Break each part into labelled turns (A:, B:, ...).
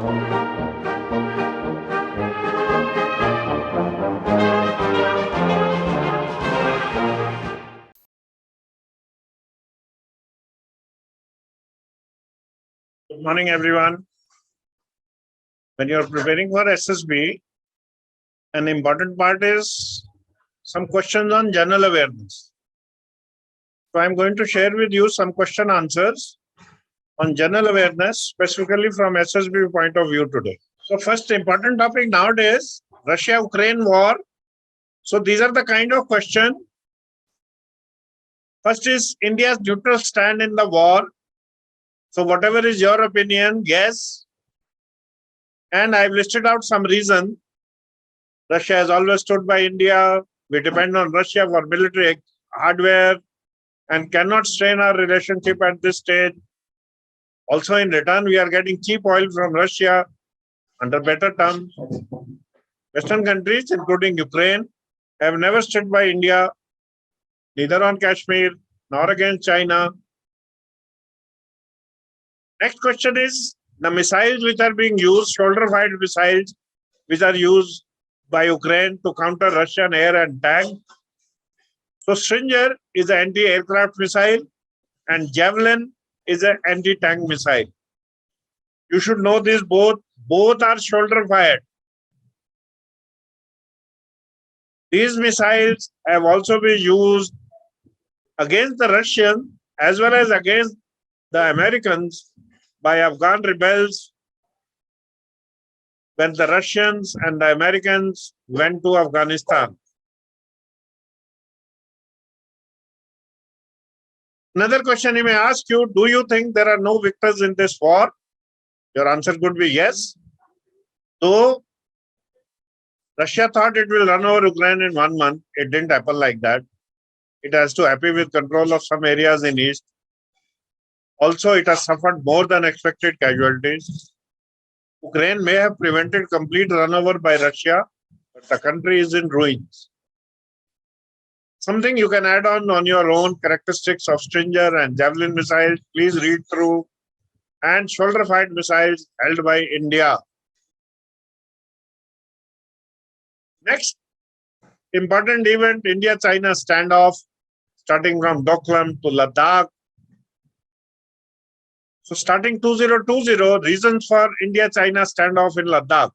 A: Good morning, everyone. When you're preparing for SSB, an important part is some questions on general awareness. So I'm going to share with you some question answers on general awareness, specifically from SSB point of view today. So first important topic nowadays, Russia-Ukraine war. So these are the kind of question. First is India's neutral stand in the war. So whatever is your opinion, yes. And I've listed out some reason. Russia has always stood by India. We depend on Russia for military hardware and cannot strain our relationship at this stage. Also, in return, we are getting cheap oil from Russia under better terms. Western countries, including Ukraine, have never stood by India, neither on Kashmir nor against China. Next question is, the missiles which are being used, shoulder-fired missiles, which are used by Ukraine to counter Russian air and tank. So Stinger is an anti-aircraft missile and Javelin is an anti-tank missile. You should know this, both are shoulder-fired. These missiles have also been used against the Russians as well as against the Americans by Afghan rebels when the Russians and the Americans went to Afghanistan. Another question he may ask you, do you think there are no victors in this war? Your answer could be yes. Though Russia thought it will run over Ukraine in 1 month, it didn't happen like that. It has to happy with control of some areas in East. Also, it has suffered more than expected casualties. Ukraine may have prevented complete runover by Russia, but the country is in ruins. Something you can add on your own, characteristics of Stinger and Javelin missiles, please read through, and shoulder-fired missiles held by India. Next, important event, India-China standoff, starting from Doklam to Ladakh. So starting 2020, reasons for India-China standoff in Ladakh.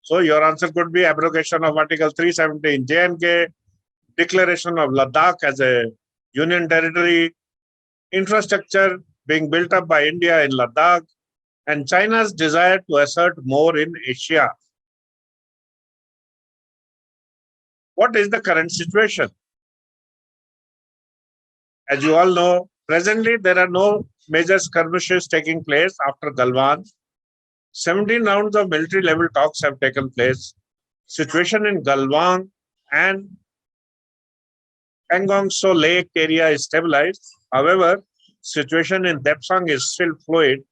A: So your answer could be abrogation of Article 370 in J&K, declaration of Ladakh as a union territory, infrastructure being built up by India in Ladakh, and China's desire to assert more in Asia. What is the current situation? As you all know, presently there are no major skirmishes taking place after Galwan. 17 rounds of military level talks have taken place. Situation in Galwan and Pangong So Lake area is stabilized. However, situation in Depsang is still fluid.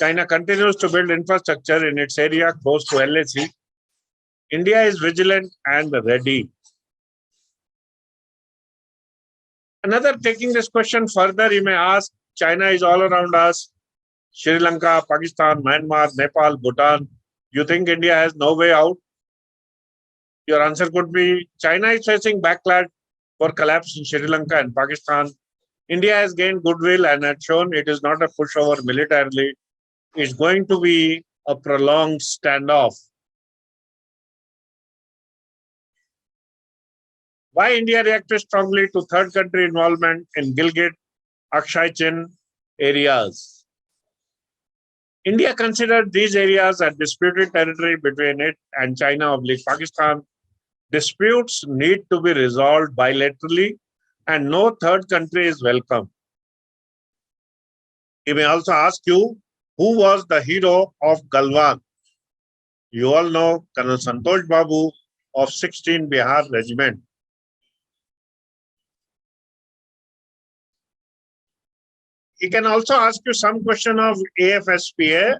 A: China continues to build infrastructure in its area close to LAC. India is vigilant and ready. Another, taking this question further, you may ask, China is all around us. Sri Lanka, Pakistan, Myanmar, Nepal, Bhutan. You think India has no way out? Your answer could be, China is facing backlash for collapse in Sri Lanka and Pakistan. India has gained goodwill and has shown it is not a pushover militarily. It's going to be a prolonged standoff. Why India reacted strongly to third country involvement in Gilgit, Akshay Chin areas? India considered these areas as disputed territory between it and China/Pakistan. Disputes need to be resolved bilaterally and no third country is welcome. He may also ask you, who was the hero of Galwan? You all know Colonel Santosh Babu of 16 Bihar Regiment. He can also ask you some question of AFSPA.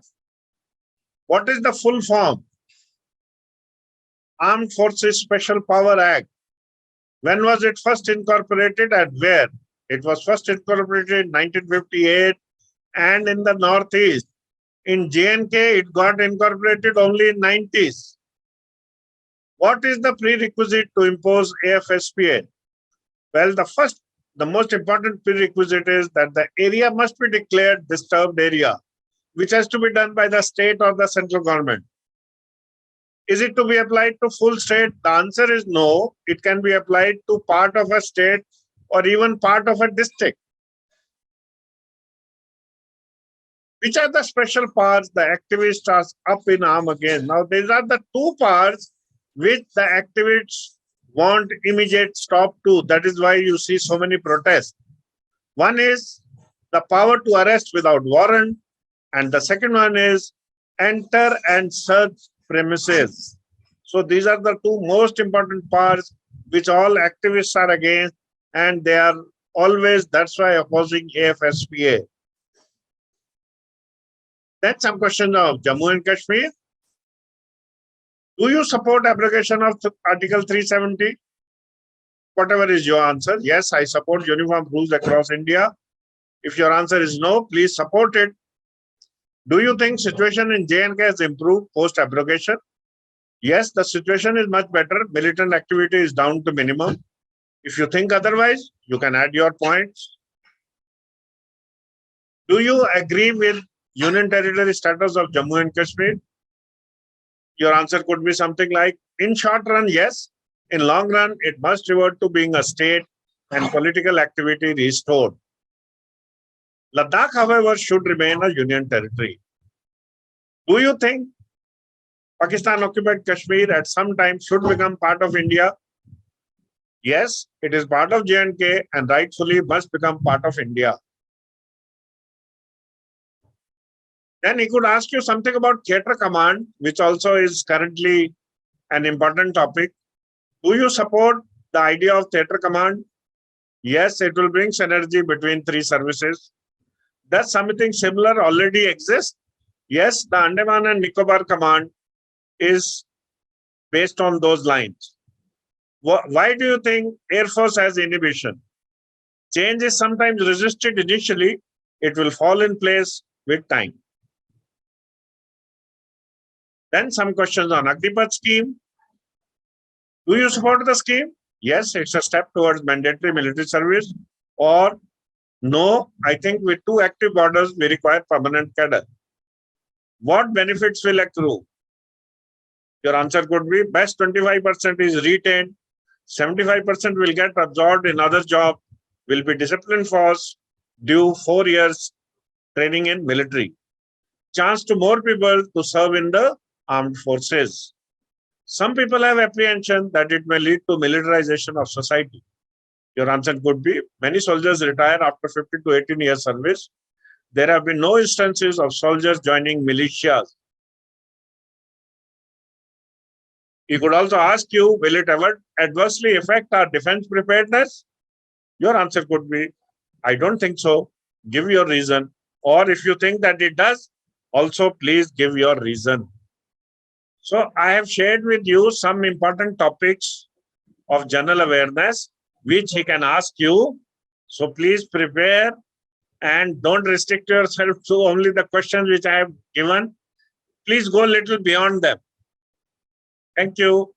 A: What is the full form? Armed Forces Special Power Act. When was it first incorporated and where? It was first incorporated in 1958 and in the Northeast In J&K, it got incorporated only in 90s. What is the prerequisite to impose AFSPA? Well, the most important prerequisite is that the area must be declared disturbed area, which has to be done by the state or the central government. Is it to be applied to full state? The answer is no. It can be applied to part of a state or even part of a district. Which are the special powers the activists are up in arm against? Now, these are the two powers which the activists want immediate stop to. That is why you see so many protests. One is the power to arrest without warrant, and the second one is enter and search premises. So these are the two most important powers which all activists are against, and they are always, that's why, opposing AFSPA. Then some questions of Jammu and Kashmir. Do you support abrogation of Article 370? Whatever is your answer. Yes, I support uniform rules across India. If your answer is no, please support it. Do you think situation in J&K has improved post-abrogation? Yes, the situation is much better. Militant activity is down to minimum. If you think otherwise, you can add your points. Do you agree with Union Territory status of Jammu and Kashmir? Your answer could be something like, in short run, yes. In long run, it must revert to being a state and political activity restored. Ladakh, however, should remain a union territory. Do you think Pakistan occupied Kashmir at some time should become part of India? Yes, it is part of J&K and rightfully must become part of India. Then he could ask you something about theatre command, which also is currently an important topic. Do you support the idea of theatre command? Yes, it will bring synergy between three services. Does something similar already exist? Yes, the Andaman and Nicobar command is based on those lines. Why do you think Air Force has inhibition? Change is sometimes resisted initially. It will fall in place with time. Then some questions on Agnipath scheme. Do you support the scheme? Yes, it's a step towards mandatory military service. Or no, I think with 2 active borders, we require permanent cadre. What benefits will accrue? Your answer could be best 25% is retained, 75% will get absorbed in other job, will be disciplined force, due 4 years training in military. Chance to more people to serve in the armed forces. Some people have apprehension that it may lead to militarization of society. Your answer could be many soldiers retire after 15 to 18 years service. There have been no instances of soldiers joining militias. He could also ask you, will it ever adversely affect our defense preparedness? Your answer could be, I don't think so. Give your reason. Or if you think that it does, also please give your reason. So I have shared with you some important topics of general awareness, which he can ask you. So please prepare and don't restrict yourself to only the questions which I have given. Please go a little beyond them. Thank you.